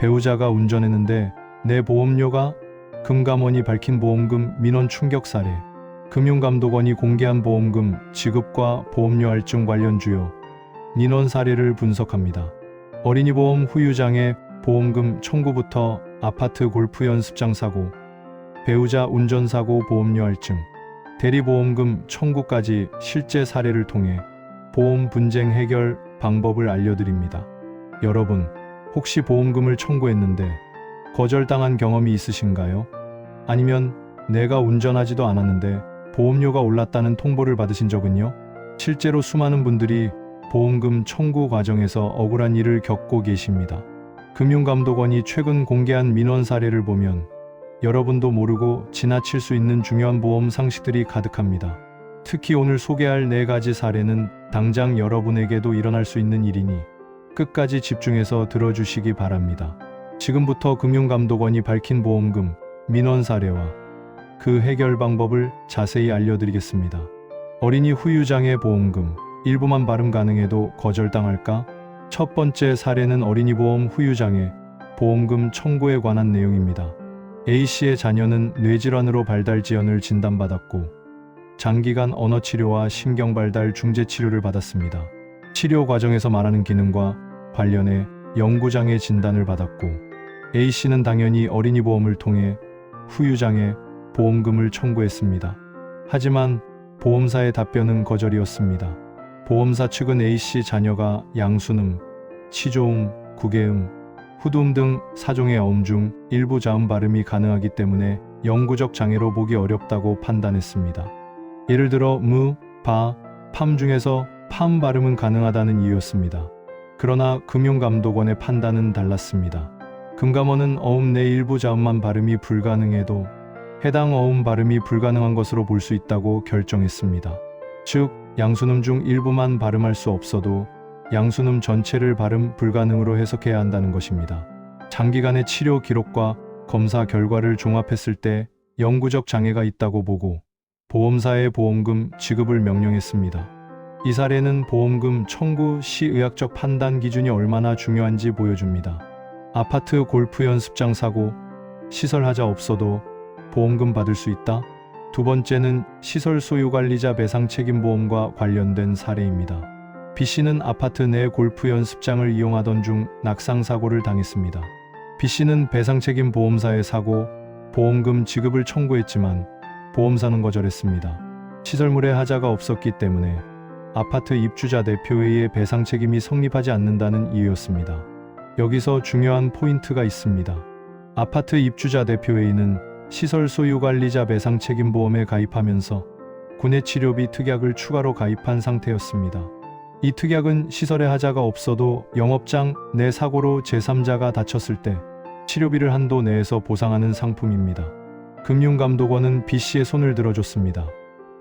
배우자가 운전했는데 내 보험료가, 금감원이 밝힌 보험금 민원 충격 사례, 금융감독원이 공개한 보험금 지급과 보험료 할증 관련 주요 민원 사례를 분석합니다. 어린이보험 후유장애 보험금 청구부터 아파트 골프 연습장 사고, 배우자 운전사고 보험료 할증, 대리보험금 청구까지 실제 사례를 통해 보험 분쟁 해결 방법을 알려드립니다. 여러분, 혹시 보험금을 청구했는데 거절당한 경험이 있으신가요? 아니면 내가 운전하지도 않았는데 보험료가 올랐다는 통보를 받으신 적은요? 실제로 수많은 분들이 보험금 청구 과정에서 억울한 일을 겪고 계십니다. 금융감독원이 최근 공개한 민원 사례를 보면 여러분도 모르고 지나칠 수 있는 중요한 보험 상식들이 가득합니다. 특히 오늘 소개할 4가지 사례는 당장 여러분에게도 일어날 수 있는 일이니 끝까지 집중해서 들어주시기 바랍니다. 지금부터 금융감독원이 밝힌 보험금 민원 사례와 그 해결 방법을 자세히 알려드리겠습니다. 어린이 후유장애 보험금 일부만 발음 가능해도 거절당할까? 첫 번째 사례는 어린이보험 후유장애 보험금 청구에 관한 내용입니다. A씨의 자녀는 뇌질환으로 발달 지연을 진단받았고 장기간 언어치료와 신경발달 중재치료를 받았습니다. 치료 과정에서 말하는 기능과 관련해 영구장애 진단을 받았고 A씨는 당연히 어린이보험을 통해 후유장애 보험금을 청구했습니다. 하지만 보험사의 답변은 거절이었습니다. 보험사 측은 A씨 자녀가 양순음, 치조음, 구개음, 후두음 등 4종의 어음 중 일부 자음 발음이 가능하기 때문에 영구적 장애로 보기 어렵다고 판단했습니다. 예를 들어 무, 바, 팜 중에서 팜 발음은 가능하다는 이유였습니다. 그러나 금융감독원의 판단은 달랐습니다. 금감원은 어음 내 일부 자음만 발음이 불가능해도 해당 어음 발음이 불가능한 것으로 볼 수 있다고 결정했습니다. 즉, 양순음 중 일부만 발음할 수 없어도 양순음 전체를 발음 불가능으로 해석해야 한다는 것입니다. 장기간의 치료 기록과 검사 결과를 종합했을 때 영구적 장애가 있다고 보고 보험사에 보험금 지급을 명령했습니다. 이 사례는 보험금 청구 시 의학적 판단 기준이 얼마나 중요한지 보여줍니다. 아파트 골프 연습장 사고, 시설 하자 없어도 보험금 받을 수 있다? 두 번째는 시설 소유관리자 배상책임보험과 관련된 사례입니다. B씨는 아파트 내 골프 연습장을 이용하던 중 낙상사고를 당했습니다. B씨는 배상책임보험사에 사고, 보험금 지급을 청구했지만 보험사는 거절했습니다. 시설물에 하자가 없었기 때문에 아파트 입주자 대표회의의 배상책임이 성립하지 않는다는 이유였습니다. 여기서 중요한 포인트가 있습니다. 아파트 입주자 대표회의는 시설 소유관리자 배상책임보험에 가입하면서 구내치료비 특약을 추가로 가입한 상태였습니다. 이 특약은 시설에 하자가 없어도 영업장 내 사고로 제3자가 다쳤을 때 치료비를 한도 내에서 보상하는 상품입니다. 금융감독원은 B씨의 손을 들어줬습니다.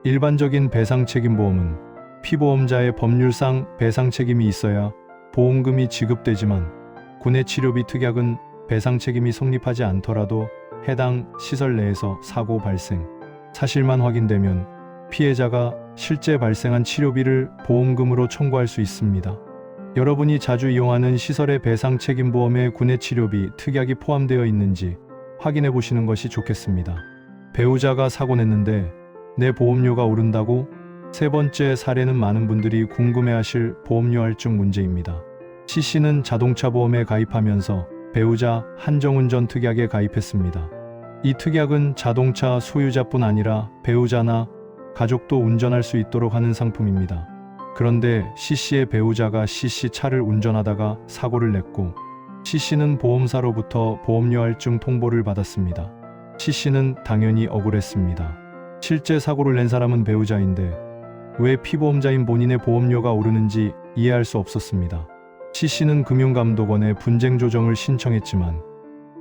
일반적인 배상책임보험은 피보험자의 법률상 배상책임이 있어야 보험금이 지급되지만 구내치료비 특약은 배상책임이 성립하지 않더라도 해당 시설 내에서 사고 발생, 사실만 확인되면 피해자가 실제 발생한 치료비를 보험금으로 청구할 수 있습니다. 여러분이 자주 이용하는 시설의 배상책임보험에 구내치료비 특약이 포함되어 있는지 확인해 보시는 것이 좋겠습니다. 배우자가 사고 냈는데 내 보험료가 오른다고? 세 번째 사례는 많은 분들이 궁금해하실 보험료 할증 문제입니다. C씨는 자동차 보험에 가입하면서 배우자 한정운전 특약에 가입했습니다. 이 특약은 자동차 소유자뿐 아니라 배우자나 가족도 운전할 수 있도록 하는 상품입니다. 그런데 C씨의 배우자가 C씨 차를 운전하다가 사고를 냈고 C씨는 보험사로부터 보험료 할증 통보를 받았습니다. C씨는 당연히 억울했습니다. 실제 사고를 낸 사람은 배우자인데 왜 피보험자인 본인의 보험료가 오르는지 이해할 수 없었습니다. C씨는 금융감독원에 분쟁 조정을 신청했지만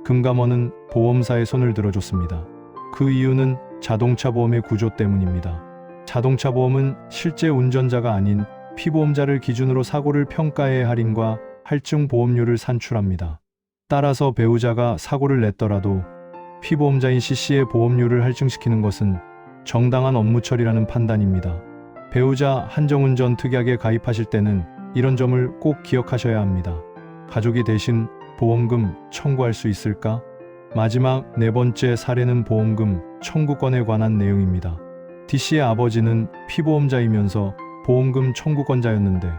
금감원은 보험사의 손을 들어줬습니다. 그 이유는 자동차 보험의 구조 때문입니다. 자동차 보험은 실제 운전자가 아닌 피보험자를 기준으로 사고를 평가해 할인과 할증 보험료를 산출합니다. 따라서 배우자가 사고를 냈더라도 피보험자인 C씨의 보험료를 할증시키는 것은 정당한 업무 처리라는 판단입니다. 배우자 한정운전 특약에 가입하실 때는 이런 점을 꼭 기억하셔야 합니다. 가족이 대신 보험금 청구할 수 있을까? 마지막 네 번째 사례는 보험금 청구권에 관한 내용입니다. D씨의 아버지는 피보험자이면서 보험금 청구권자였는데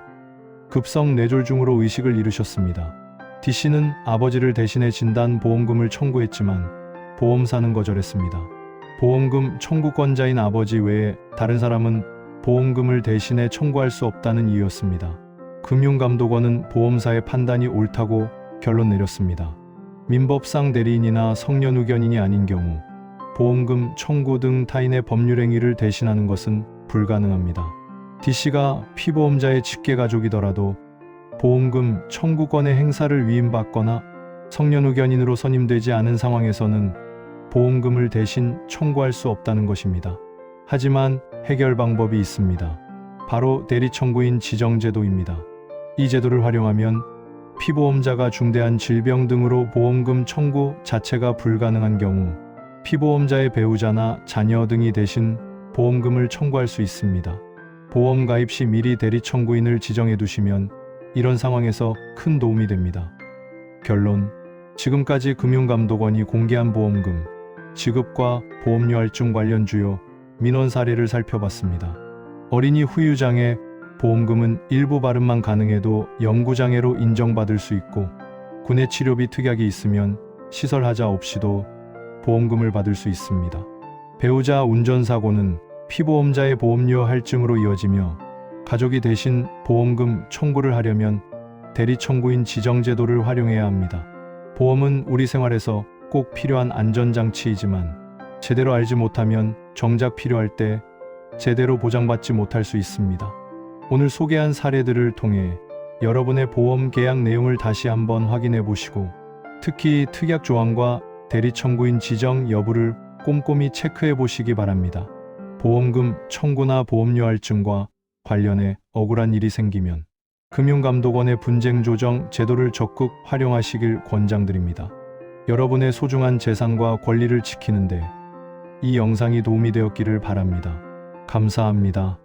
급성 뇌졸중으로 의식을 잃으셨습니다. D씨는 아버지를 대신해 진단보험금을 청구했지만 보험사는 거절했습니다. 보험금 청구권자인 아버지 외에 다른 사람은 보험금을 대신해 청구할 수 없다는 이유였습니다. 금융감독원은 보험사의 판단이 옳다고 결론 내렸습니다. 민법상 대리인이나 성년후견인이 아닌 경우 보험금 청구 등 타인의 법률행위를 대신하는 것은 불가능합니다. D씨가 피보험자의 직계가족이더라도 보험금 청구권의 행사를 위임받거나 성년후견인으로 선임되지 않은 상황에서는 보험금을 대신 청구할 수 없다는 것입니다. 하지만 해결 방법이 있습니다. 바로 대리청구인 지정제도입니다. 이 제도를 활용하면 피보험자가 중대한 질병 등으로 보험금 청구 자체가 불가능한 경우 피보험자의 배우자나 자녀 등이 대신 보험금을 청구할 수 있습니다. 보험 가입 시 미리 대리청구인을 지정해 두시면 이런 상황에서 큰 도움이 됩니다. 결론: 지금까지 금융감독원이 공개한 보험금 지급과 보험료 할증 관련 주요 민원 사례를 살펴봤습니다. 어린이 후유장애 보험금은 일부 발음만 가능해도 영구장애로 인정받을 수 있고 군의 치료비 특약이 있으면 시설하자 없이도 보험금을 받을 수 있습니다. 배우자 운전사고는 피보험자의 보험료 할증으로 이어지며 가족이 대신 보험금 청구를 하려면 대리청구인 지정제도를 활용해야 합니다. 보험은 우리 생활에서 꼭 필요한 안전장치이지만 제대로 알지 못하면 정작 필요할 때 제대로 보장받지 못할 수 있습니다. 오늘 소개한 사례들을 통해 여러분의 보험 계약 내용을 다시 한번 확인해 보시고 특히 특약 조항과 대리청구인 지정 여부를 꼼꼼히 체크해 보시기 바랍니다. 보험금 청구나 보험료 할증과 관련해 억울한 일이 생기면 금융감독원의 분쟁조정 제도를 적극 활용하시길 권장드립니다. 여러분의 소중한 재산과 권리를 지키는데 이 영상이 도움이 되었기를 바랍니다. 감사합니다.